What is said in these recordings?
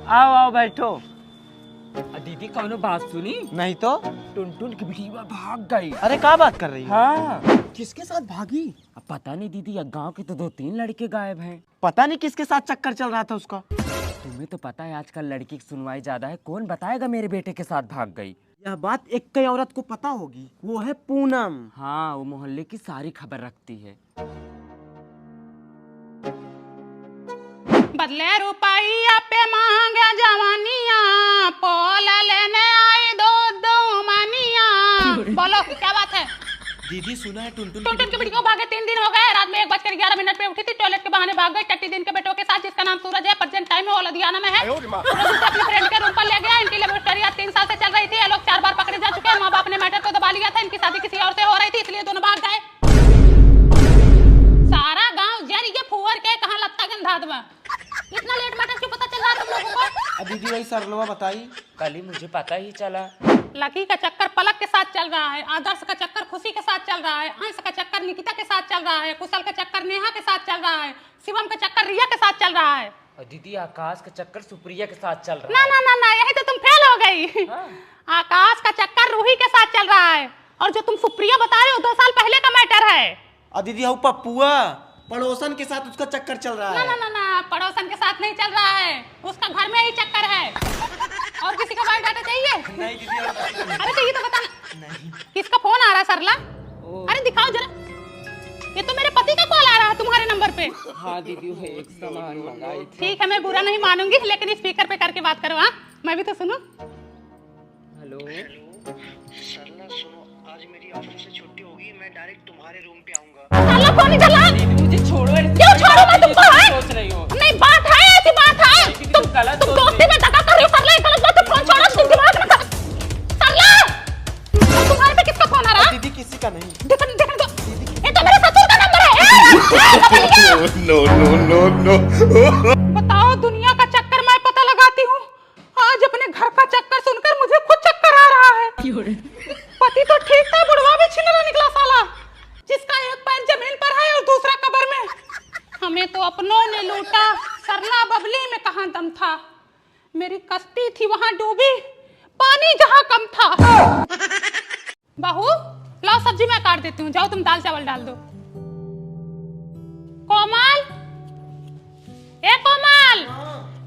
आओ आओ बैठो। दीदी कौनो बात सुनी? नहीं तो। टुनटुन की बिटिया भाग गई। अरे क्या बात कर रही है? हाँ, किसके साथ भागी? अब पता नहीं दीदी, गांव के तो 2-3 लड़के गायब हैं। पता नहीं किसके साथ चक्कर चल रहा था उसका। तुम्हें तो पता है आजकल लड़की की सुनवाई ज्यादा है, कौन बताएगा मेरे बेटे के साथ भाग गई। यह बात एक कई औरत को पता होगी, वो है पूनम। हाँ, वो मोहल्ले की सारी खबर रखती है। बदले रुपया पे मांगे जवानिया, पोला लेने आई दो मानिया। बोलो क्या बात है? दीदी सुना है टुनटुन टुनटुन की बेटी को भागे 3 दिन हो गए। रात में 1:11 पे उठी थी, टॉयलेट के बहाने भाग गई। टट्टी दिन के बेटों के साथ, जिसका नाम सूरज है, प्रेजेंट टाइम में वो लुधियाना में है। अपनी फ्रेंड के रूम पर ले गया। इनकी लव स्टोरी 3 साल से चल रही थी। ये लोग 4 बार पकड़े जा चुके हैं। माँ बाप ने मैटर को दबा लिया था। इनकी शादी किसी और से हो रही थी, इसलिए दोनों भाग गए। सारा गाँव जर ये फुवर के कहाँ लगता गंधाद में। इतना लेट मैटर क्यों पता चल रहा तुम लोगों को? दीदी वही सरलवा बताई। कल ही मुझे पता ही चला। लकी का चक्कर पलक के साथ चल रहा है, आदर्श का चक्कर खुशी के साथ चल रहा है, अंश का चक्कर निकिता के साथ चल रहा है, कुशल का चक्कर नेहा के साथ चल रहा है, शिवम का चक्कर रिया के साथ चल रहा है। और दीदी आकाश का चक्कर सुप्रिया के साथ चल रहा ना है। ना ना ना, यही तो तुम फेल हो गई। हाँ। आकाश का चक्कर रूही के साथ चल रहा है, और जो तुम सुप्रिया बता रहे हो 2 साल पहले का मैटर है। दीदी हूँ पप्पुआ, पड़ोसन के साथ उसका चक्कर चल रहा ना है। ना ना ना, पड़ोसन के साथ नहीं चल रहा है, उसका घर में ही चक्कर है। और किसी का बायोडाटा चाहिए? नहीं दीदी अरे चाहिए तो बताना। नहीं। किसका फोन आ रहा है सरला? अरे दिखाओ जरा। ये तो मेरे पति का कॉल आ रहा है तुम्हारे नंबर पे। हाँ दीदी, वो एक सामान मंगाई थी। ठीक है, मैं बुरा नहीं मानूंगी, लेकिन स्पीकर पे करके बात करो। हाँ, मैं भी तो सुनूं। हेलो सरला सुनो, आज मेरी ऑफिस से छुट्टी होगी, मैं डायरेक्ट तुम्हारे रूम पे आऊंगा। सरला फोन ही चला। दीदी मुझे छोड़ो। क्यों छोड़ो? मैं तुमको है सोच रही हो? नहीं, बात है, ऐसी बात है। तुम दोस्ती में धक्का कर रही हो। सरला गलत बात है, फोन छोड़ो। तुम दिमाग रखा। सरला, अब तुम्हारे पे किसका फोन आ रहा है? दीदी किसी का नहीं। देखो देखो तो, ये तो मेरे ससुर का नंबर है। no, no, no, no. बताओ, दुनिया का चक्कर मैं पता लगाती हूँ, आज अपने घर का चक्कर सुनकर मुझे खुद चक्कर आ रहा है। पति तो ठीक था, बुढ़वा भी छिनरा निकला साला, जिसका एक पैर जमीन पर है और दूसरा कब्र में। हमें तो अपनों ने लूटा, सरला बबली में कहाँ दम था। मेरी कश्ती थी वहां डूबी, पानी जहां कम था। बहू लाओ, सब्जी मैं काट देती हूँ, जाओ तुम दाल चावल डाल दो। कोमल, ए कोमल,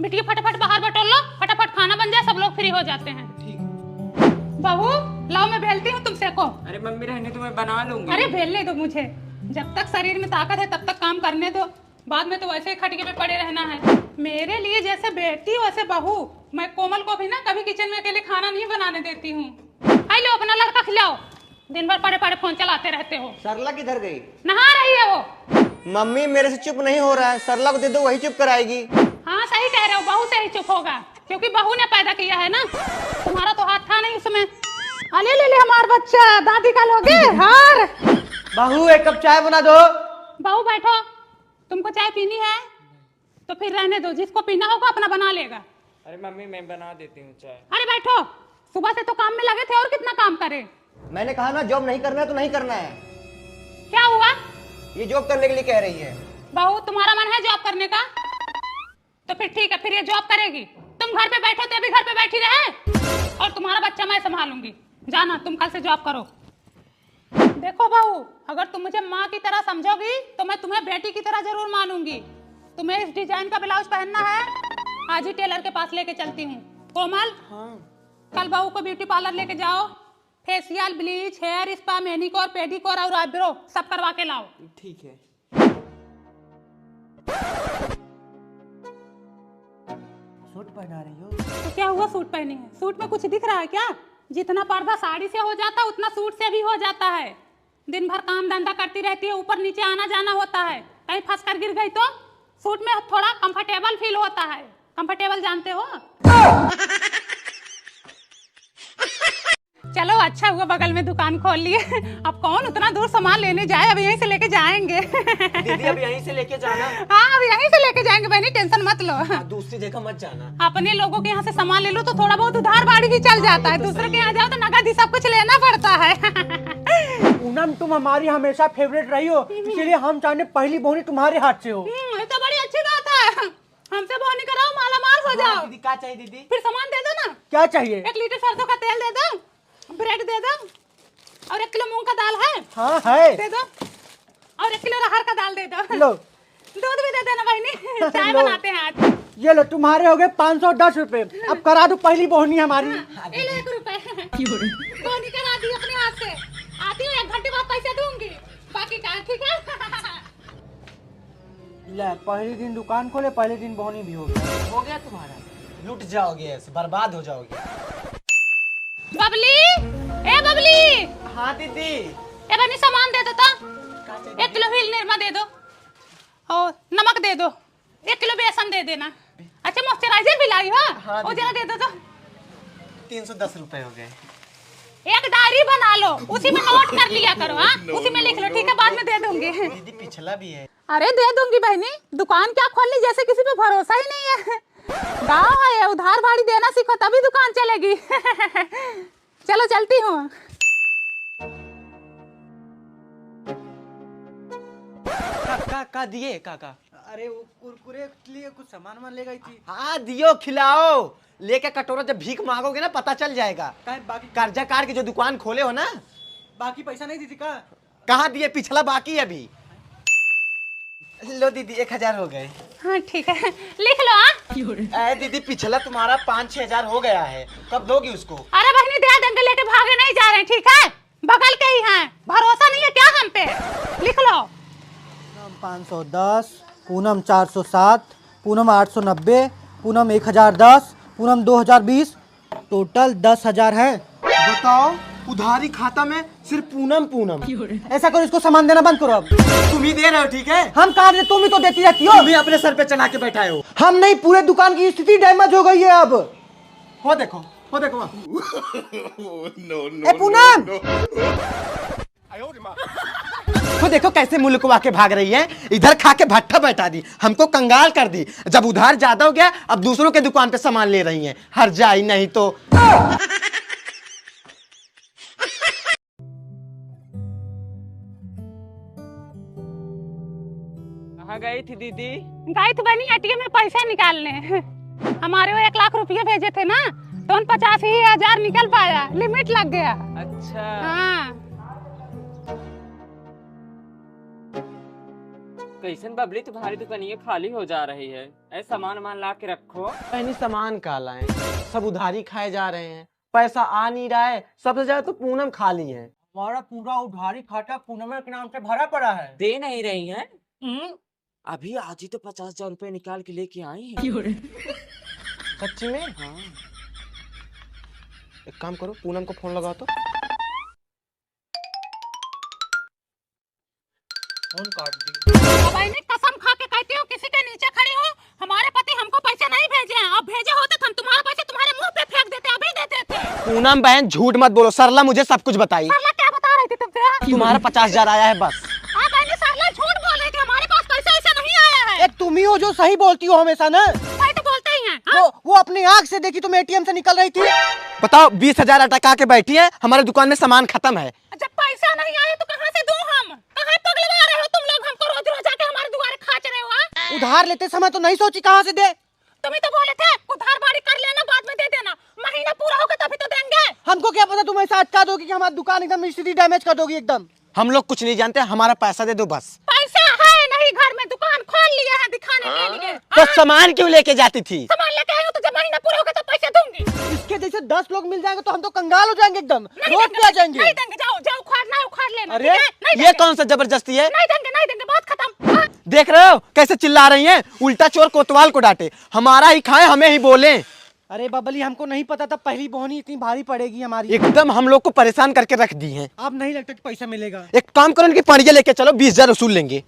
बिटिया फटाफट बाहर बटोर लो, फटाफट खाना बन जाए, सब लोग फ्री हो जाते हैं। बहू लाओ, मैं बेलती हूँ, तुम सेको। अरे मम्मी रहने तो मैं बना लूंगी। अरे बेलने दो मुझे, जब तक शरीर में ताकत है तब तक काम करने दो, बाद में तो वैसे ही खटिके पे पड़े रहना है। मेरे लिए जैसे बेटी वैसे बहू। मैं कोमल को भी ना कभी किचन में अकेले खाना नहीं बनाने देती हूँ। आई लो, अपना लड़का खिलाओ, दिन भर पड़े पड़े फोन चलाते रहते हो। सरला किधर गई? नहा रही है वो। मम्मी मेरे से चुप नहीं हो रहा है, सरला को दे दो, वही चुप कराएगी। हाँ सही कह रहे हो, बहू से ही चुप होगा, क्योंकि बहू ने पैदा किया है ना, तुम्हारा तो हाथ था नहीं उसमें। अले ले ले हमार बच्चा, दादी का लोगे हार। बहू एक कप चाय बना दो। बहू बैठो, तुमको चाय पीनी है तो फिर रहने दो, जिसको पीना होगा अपना बना लेगा। अरे मम्मी मैं बना देती हूँ चाय। अरे बैठो, सुबह से तो काम में लगे थे, और कितना काम करे। मैंने कहा ना, जॉब नहीं करना है तो नहीं करना है। क्या हुआ? ये जॉब करने के लिए कह रही है। बहू तुम्हारा मन है जॉब करने का, तो फिर ठीक है, फिर ये जॉब करेगी। तुम घर पे बैठो तो अभी घर पे बैठी रहे, और तुम्हारा बच्चा मैं संभालूंगी। जाना, तुम कल से जॉब करो। देखो बहू, अगर तुम मुझे माँ की तरह समझोगी तो मैं तुम्हें बेटी की तरह जरूर मानूंगी। तुम्हें इस डिजाइन का ब्लाउज पहनना है, आज ही टेलर के पास लेके चलती हूँ। कोमल, कल बहू को ब्यूटी पार्लर लेके जाओ, facial, bleach, hair spa, manicure, pedicure और आईब्रो सब करवा के लाओ। ठीक है। सूट पहना रही हो तो क्या हुआ, सूट पहनी है? सूट में कुछ दिख रहा है क्या? जितना पर्दा साड़ी से हो जाता है उतना सूट से भी हो जाता है। दिन भर काम धंधा करती रहती है, ऊपर नीचे आना जाना होता है, कहीं फंस कर गिर गई तो सूट में थोड़ा कंफर्टेबल फील होता है। कंफर्टेबल जानते हो? चलो अच्छा हुआ बगल में दुकान खोल लिए, अब कौन उतना दूर सामान लेने जाए, अब यहीं से लेके जाएंगे। दीदी अब यहीं से लेके जाना। हाँ अब यहीं से लेके जाएंगे बहनी, टेंशन मत लो। दूसरी जगह मत जाना। अपने लोगों के यहाँ से सामान ले लो तो थोड़ा बहुत उधार बाड़ी भी चल जाता है, दूसरे के यहाँ जाओ तो नगद ही सब कुछ लेना पड़ता है। पूनम तुम हमारी हमेशा फेवरेट रही हो, इसीलिए हम चाहते पहली बोनी तुम्हारे हाथ से हो। ये तो बड़ी अच्छी बात है, हमसे बोनी कराओ, माला माल हो जाओ। दीदी क्या चाहिए दीदी? फिर सामान दे दो ना। क्या चाहिए? 1 लीटर सरसों का तेल दे दो, ब्रेड दे दो, और 1 किलो मूंग का दाल है हाँ है। दे दो, और 1 किलो अरहर का दाल दे दो। लो दूध भी दे देना बहनी, चाय लो। बनाते हैं आज। ये लो तुम्हारे हो गए 510 रुपए। अब करा दो पहली बोहनी हमारी। ये ले 1 रुपए बोनी करा दी अपने हाथ से। आती हूँ 1 घंटे बाद पैसे दूंगी, बाकी का ठीक है। ले पहले दिन दुकान खोले, पहले दिन बोहनी भी हो गया। हो गया तुम्हारा, लुट जाओगे ऐसे, बर्बाद हो जाओगे। बबली, ए बबली, हाँ दीदी। ए बनी सामान दे दो तो। 1 किलो व्हील निरमा दे दो, और नमक दे दो, 1 किलो बेसन दे देना। अच्छा मॉइस्चराइजर भी लाई हो? हाँ, वो जरा दे दो तो। 310 रुपए हो गए। एक डायरी बना लो, उसी में नोट कर लिया करो। हाँ उसी में लिख लो, ठीक है, बाद में दे दूंगी। दीदी पिछला भी है। अरे दे दूंगी बहनी, दुकान क्या खोल ली, जैसे किसी पे भरोसा ही नहीं है। गाँव है, उधार भाड़ी देना सीखो तभी दुकान चलेगी। चलो चलती हूँ। का दिए काका? अरे वो कुरकुरे के लिए कुछ सामान ले गई थी। हाँ दियो, खिलाओ। लेके कटोरा जब भीख मांगोगे ना पता चल जाएगा। बाकी कर्जा कार की जो दुकान खोले हो ना, बाकी पैसा नहीं दीदी का? कहाँ दिए? पिछला बाकी है अभी। लो दीदी 1000 हो गए। हाँ ठीक है, लिख लो। हाँ अरे दीदी पिछला तुम्हारा 5-6 हजार हो गया है, कब दोगी उसको? अरे बहनी दे देंगे, लेके भागे नहीं जा रहे हैं, ठीक है, बगल के ही हैं, भरोसा नहीं है क्या हम पे। लिख लो। 510, पूनम 407, पूनम 890, पूनम 1010, पूनम 2020, टोटल 10,000 है। बताओ, उधारी खाता में सिर्फ पूनम। ऐसा करो, इसको सामान देना बंद करो अब। तुम ही दे रहे हो, ठीक है? हम कहाँ दे, तुम ही तो देती रहती हो। तुम ही अपने सर पे चढ़ा के बैठाए हो। हम नहीं, पूरे दुकान की स्थिति डैमेज हो गई है अब। हो देखो वहाँ। ए पूनम, वो देखो कैसे मुल्क वाके भाग रही है, इधर खा के भट्ठा बैठा दी, हमको कंगाल कर दी। जब उधार ज्यादा हो गया अब दूसरों के दुकान पे सामान ले रही हैं। हर जाई नहीं तो। कहाँ गई थी दीदी? गई तो बनी एटीएम में पैसे निकालने। हमारे वो 1 लाख रुपये भेजे थे ना, तो उन 85,000 निकल पाया, लिमिट लग गया। अच्छा। हाँ कैसन बबली, तुम्हारी दुकानिया खाली हो जा रही है। ऐ सामान ला के रखो। पहले सामान का लाए, सब उधारी खाए जा रहे हैं, पैसा आ नहीं रहा है। सबसे ज्यादा तो पूनम खाली है। हमारा पूरा उधारी खाता पूनम के नाम से भरा पड़ा है। दे नहीं रही हैं? अभी आज ही तो 50,000 रुपए निकाल के लेके आई है। सच्ची में? हाँ। एक काम करो, पूनम को फोन लगाओ तो। फोन काट दी। बहनी कसम खा के कहती हूँ, किसी के नीचे खड़ी हूँ, हमारे पति हमको पैसे नहीं भेजे हैं। अब भेजे होते तो हम तुम्हारे पैसे तुम्हारे मुंह पे फेंक देते, अभी दे देते। पूनम बहन झूठ मत बोलो, सरला मुझे सब कुछ बताई। सरला क्या बता रही थी तुमसे? तुम्हारा 50,000 आया है बस। हाँ बहनी, सरला झूठ बोल रही थी, हमारे पास पैसा ऐसा नहीं आया है। एक तुम ही हो जो सही बोलती हो हमेशा ना। सही तो बोलते ही हैं। हाँ? वो अपनी आंख से देखी तुम एटीएम से निकल रही थी। बताओ, 20,000 अटका के बैठी है, हमारे दुकान में सामान खत्म है। जब पैसा नहीं आया तो कहाँ से दूं हम? कहाँ पगलवा रहे हो तुम लोग हमको, रोज रोज आके हमारे दुआरे खाच रहे हो। हाँ? उधार लेते समय तो नहीं सोची कहाँ से दे। तुम ही तो बोले थे उधार बाड़ी कर लेना, बाद में दे देना, महीना पूरा होगा तभी तो देंगे। हमको क्या पता तुम ऐसा अटका दोगी कि हमारी दुकान एकदम स्थिति डैमेज कर दोगी एकदम। हम लोग कुछ नहीं जानते, हमारा पैसा दे दो बस। पैसा है नहीं घर में, दुकान खोल लिया है दिखाने के लिए। तो सामान क्यों लेके जाती थी? सामान लेके आए हो तो जब महीना पूरा होगा तो पैसे दूंगी। इसके जैसे 10 लोग मिल जाएंगे तो हम तो कंगाल हो जाएंगे एकदम, रोड पे आ जाएंगे। नहीं देंगे, जाओ जाओ, उखाड़ना है उखाड़ लेना। अरे ठीक है? नहीं ये देंगे। कौन सा जबरदस्ती है? नहीं देंगे, बात खत्म। हाँ? देख रहे हो कैसे चिल्ला रही हैं? उल्टा चोर कोतवाल को डांटे, हमारा ही खाए हमें ही बोले। अरे बबली, हमको नहीं पता था पहली बोहनी इतनी भारी पड़ेगी हमारी। एकदम हम लोग को परेशान करके रख दी हैं। अब नहीं लगता कि पैसा मिलेगा। एक काम करो, इनकी पड़िया लेके चलो, 20,000 वसूल लेंगे।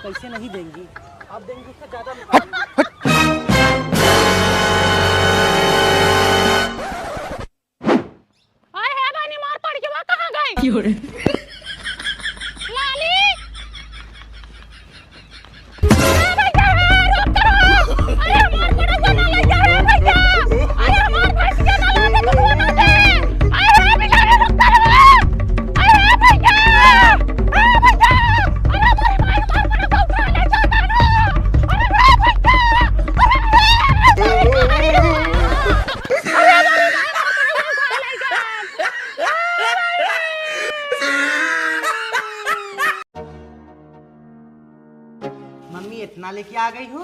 पैसे नहीं देंगी, अब देंगी उससे ज्यादा। आए है बानी, मार पड़ के वहाँ कहाँ गई? लाली, भैया रोक करो। अरे हमार बड़ा जना लग जा है भैया। अरे हमार भैंस जना लग तो दोनों दे। अरे भैया रोक करो। अरे भैया, अरे हमारी माई मार बड़ा को उठा ले जाता है। अरे भैया लेके आ गई हूँ।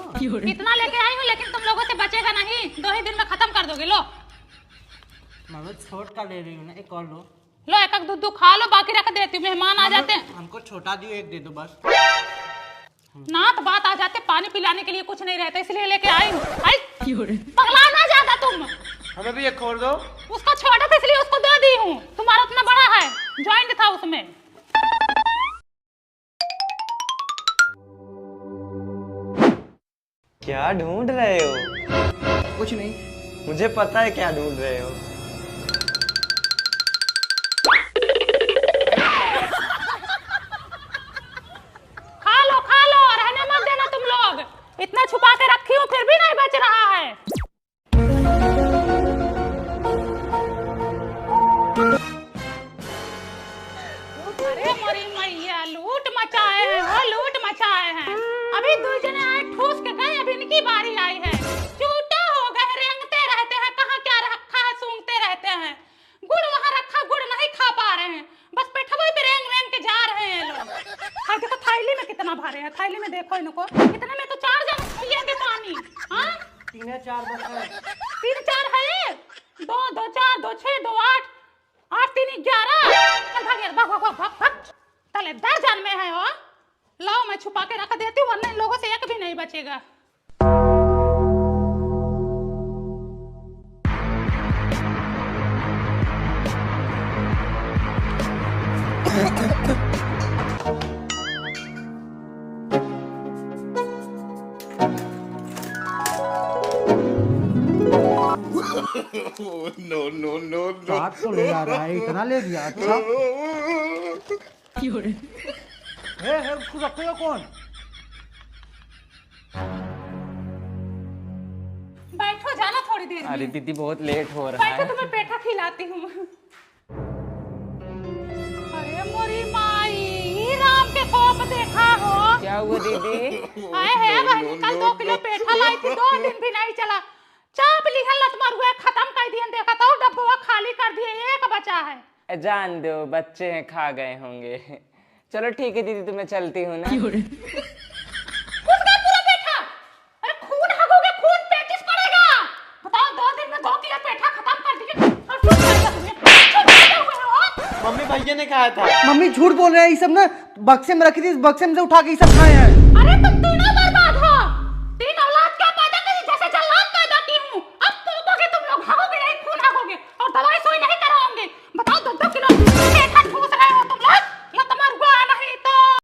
इतना लेके आई हूँ लेकिन तुम लोगों से बचेगा नहीं, 2 ही दिन में खत्म कर दोगे। लो मम्मी छोट का ले रही हूँ ना, एक और लो। लो एक एक दूध खा लो, बाकी रख देती हूँ, मेहमान आ जाते हैं। हमको छोटा दियो, एक दे दो बस। ना तो बात आ जाते, पानी पिलाने के लिए कुछ नहीं रहता, इसलिए लेके आई हूँ। आई पगला ना ज्यादा तुम। हमें भी एक खोल दो। उसका छोटा था इसलिए उसको दे दी हूँ, तुम्हारा उतना बड़ा है, ज्वाइंट था उसमें। क्या ढूंढ रहे हो? कुछ नहीं। मुझे पता है क्या ढूंढ रहे हो। खा लो, रहने मत देना तुम लोग। इतना छुपा के रखी हूँ फिर भी नहीं बच रहा है। अरे मोरी मैया, लूट मचाए हैं हो, लूट मचाए हैं। अभी 2 जने आए ठूस के गए, अभी इनकी बारी आई है। झूठे हो गए, रेंगते रहते हैं, कहाँ क्या रखा है सूंघते रहते हैं। गुड़ वहाँ रखा, गुड़ नहीं खा पा रहे हैं, बस पेठवा पे रेंग रेंग के जा रहे हैं लोग। हाँ देखो थैली में कितना भरे हैं, थैली में देखो इनको, इतने में तो 4 जन पिएंगे पानी। हाँ 3 है 4 बस है। 3 4 है, 2 2 4 2 6 2 8 8 3 11। चल भाग तले 10 जन में है हो। लाओ मैं छुपा के रख देती हूँ, वरना इन लोगों से एक भी नहीं बचेगा। No, no, no, no. साथ तो ले आ रहा है, इतना ले दिया। अच्छा है उसको रखेगा कौन? बैठो, जाना थोड़ी देर में। अरे दीदी बहुत लेट हो रहा बैठो, है। तुम्हें पेठा खिलाती हूँ। अरे मोरी माई, राम के कोप देखा हो। क्या हुआ दीदी? आए है बहन, कल 2 किलो पेठा लाई थी, 2 दिन भी नहीं चला। चाप लिखल लत मरुए खत्म कर दिए, देखा तो डब्बा खाली कर दिए, एक बचा है। जान दो, बच्चे हैं, खा गए होंगे। चलो ठीक है दीदी, तो मैं चलती हूँ ना। घुस गया पूरा पेठा। अरे खून हगोगे, खून पेचिस पड़ेगा। बताओ 2 दिन में 2 किलो पेठा खत्म कर दिए और चुप कर गए तुम्हें। मम्मी भैया ने कहा था। मम्मी झूठ बोल रहे हैं, ये सब ना बक्से में रखी थी, इस बक्से में से उठा के ये सब खाए हैं। अरे तुम